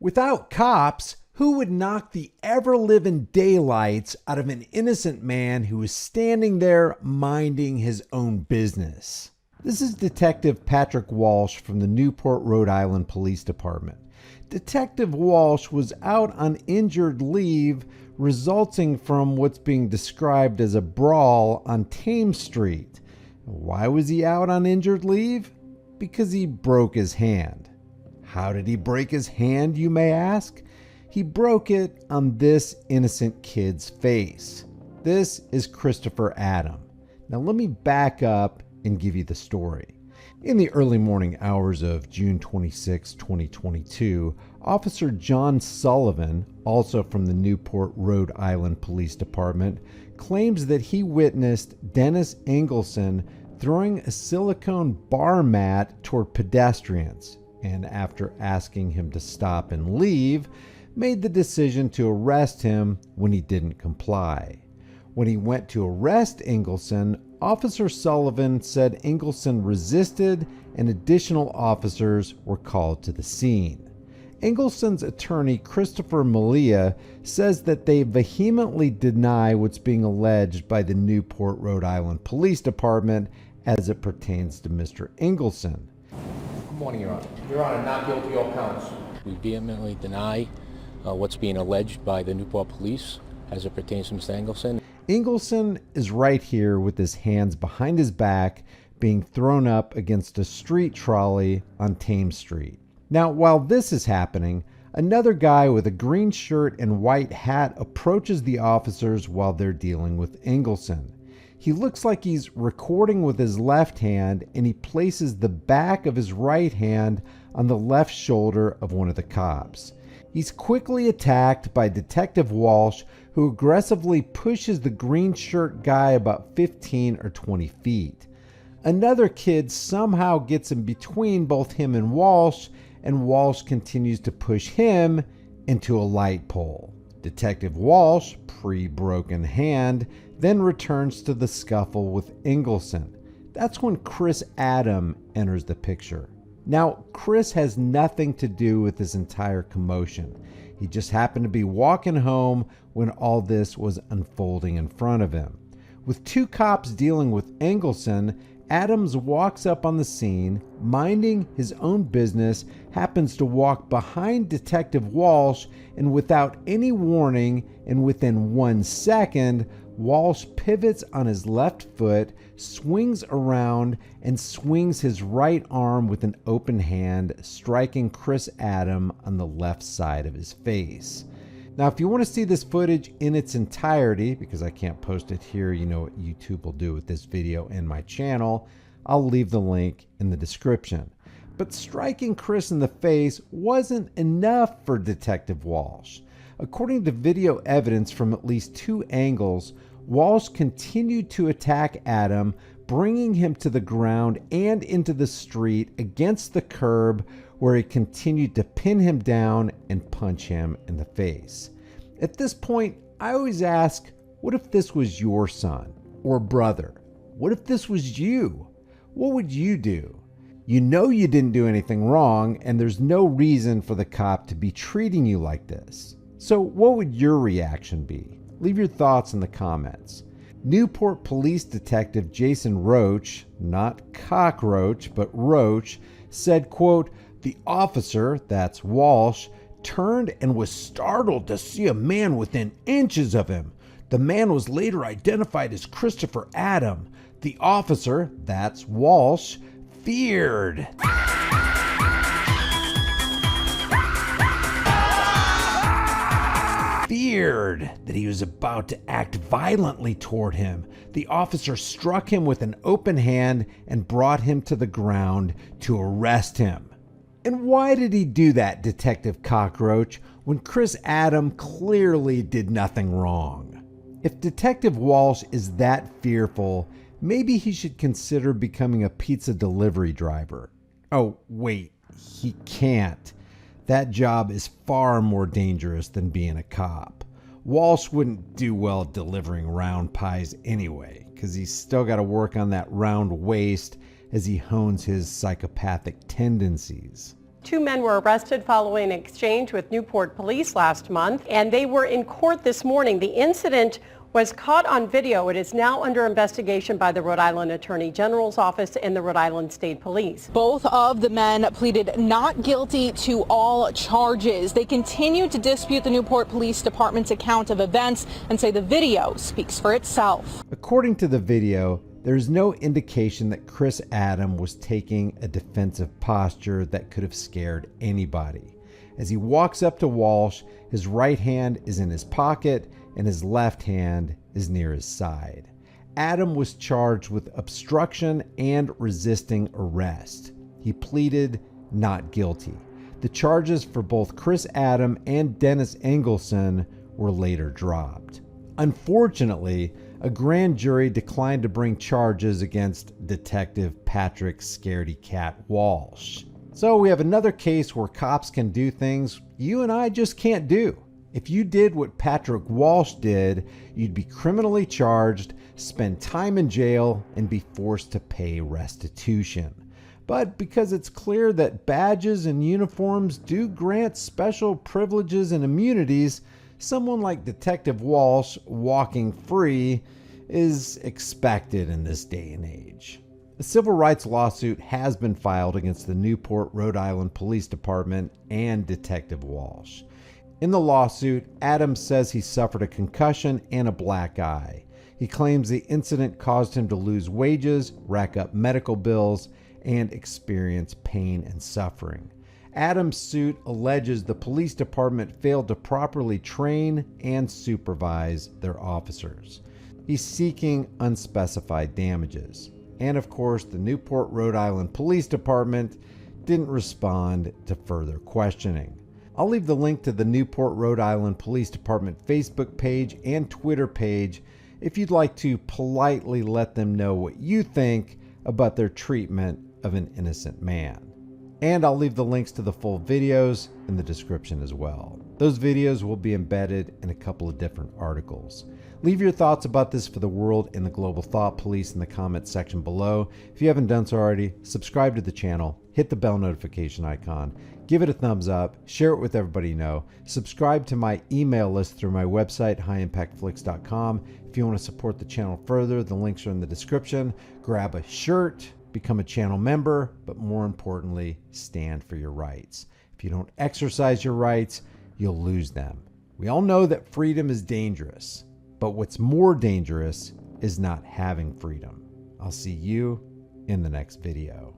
Without cops, who would knock the ever-living daylights out of an innocent man who was standing there minding his own business? This is Detective Patrick Walsh from the Newport, Rhode Island Police Department. Detective Walsh was out on injured leave resulting from what's being described as a brawl on Thames Street. Why was he out on injured leave? Because he broke his hand. How did he break his hand, you may ask? He broke it on this innocent kid's face. This is Christopher Adam. Now let me back up and give you the story. In the early morning hours of June 26, 2022, Officer John Sullivan, also from the Newport, Rhode Island Police Department, claims that he witnessed Dennis Engelson throwing a silicone bar mat toward pedestrians, and after asking him to stop and leave, made the decision to arrest him when he didn't comply. When he went to arrest Engelson, Officer Sullivan said Engelson resisted and additional officers were called to the scene. Engelson's attorney, Christopher Malia, says that they vehemently deny what's being alleged by the Newport, Rhode Island Police Department as it pertains to Mr. Engelson. Good morning, Your Honor. Your Honor, not guilty all counts. We vehemently deny what's being alleged by the Newport Police as it pertains to Mr. Engelson. Engelson is right here with his hands behind his back being thrown up against a street trolley on Thames Street. Now, while this is happening, another guy with a green shirt and white hat approaches the officers while they're dealing with Engelson. He looks like he's recording with his left hand, and he places the back of his right hand on the left shoulder of one of the cops. He's quickly attacked by Detective Walsh, who aggressively pushes the green shirt guy about 15 or 20 feet. Another kid somehow gets in between both him and Walsh continues to push him into a light pole. Detective Walsh, pre-broken hand, then returns to the scuffle with Engelson. That's when Chris Adam enters the picture. Now, Chris has nothing to do with this entire commotion. He just happened to be walking home when all this was unfolding in front of him. With two cops dealing with Engelson, Adams walks up on the scene, minding his own business, happens to walk behind Detective Walsh, and without any warning, and within 1 second, Walsh pivots on his left foot, swings around, and swings his right arm with an open hand, striking Chris Adam on the left side of his face. Now, if you want to see this footage in its entirety, because I can't post it here, you know what YouTube will do with this video and my channel, I'll leave the link in the description. But striking Chris in the face wasn't enough for Detective Walsh. According to video evidence from at least 2 angles, Walsh continued to attack Adam, bringing him to the ground and into the street against the curb, where he continued to pin him down and punch him in the face. At this point, I always ask, what if this was your son or brother? What if this was you? What would you do? You know you didn't do anything wrong, and there's no reason for the cop to be treating you like this. So what would your reaction be? Leave your thoughts in the comments. Newport Police Detective Jason Roach, not Cockroach, but Roach, said, quote, "The officer," that's Walsh, "turned and was startled to see a man within inches of him. The man was later identified as Christopher Adam. The officer," that's Walsh, "feared." Feared that he was about to act violently toward him. The officer struck him with an open hand and brought him to the ground to arrest him. And why did he do that, Detective Cockroach, when Chris Adam clearly did nothing wrong? If Detective Walsh is that fearful, maybe he should consider becoming a pizza delivery driver. Oh, wait, he can't. That job is far more dangerous than being a cop. Walsh wouldn't do well delivering round pies anyway, because he's still got to work on that round waist as he hones his psychopathic tendencies. Two men were arrested following an exchange with Newport police last month, and they were in court this morning. The incident was caught on video. It is now under investigation by the Rhode Island Attorney General's office and the Rhode Island State Police. Both of the men pleaded not guilty to all charges. They continue to dispute the Newport Police Department's account of events and say the video speaks for itself. According to the video, there's no indication that Chris Adam was taking a defensive posture that could have scared anybody. As he walks up to Walsh, his right hand is in his pocket and his left hand is near his side. Adam was charged with obstruction and resisting arrest. He pleaded not guilty. The charges for both Chris Adam and Dennis Engelson were later dropped. Unfortunately, a grand jury declined to bring charges against Detective Patrick Scaredy Cat Walsh. So we have another case where cops can do things you and I just can't do. If you did what Patrick Walsh did, you'd be criminally charged, spend time in jail, and be forced to pay restitution. But because it's clear that badges and uniforms do grant special privileges and immunities, someone like Detective Walsh walking free is expected in this day and age. A civil rights lawsuit has been filed against the Newport, Rhode Island Police Department and Detective Walsh. In the lawsuit, Adams says he suffered a concussion and a black eye. He claims the incident caused him to lose wages, rack up medical bills, and experience pain and suffering. Adams' suit alleges the police department failed to properly train and supervise their officers. He's seeking unspecified damages. And of course, the Newport, Rhode Island Police Department didn't respond to further questioning. I'll leave the link to the Newport, Rhode Island Police Department Facebook page and Twitter page if you'd like to politely let them know what you think about their treatment of an innocent man. And I'll leave the links to the full videos in the description as well. Those videos will be embedded in a couple of different articles. Leave your thoughts about this for the world and the global thought police in the comments section below. If you haven't done so already, subscribe to the channel, hit the bell notification icon, give it a thumbs up, share it with everybody you know, subscribe to my email list through my website, highimpactflix.com. If you want to support the channel further, the links are in the description. Grab a shirt, become a channel member, but more importantly, stand for your rights. If you don't exercise your rights, you'll lose them. We all know that freedom is dangerous, but what's more dangerous is not having freedom. I'll see you in the next video.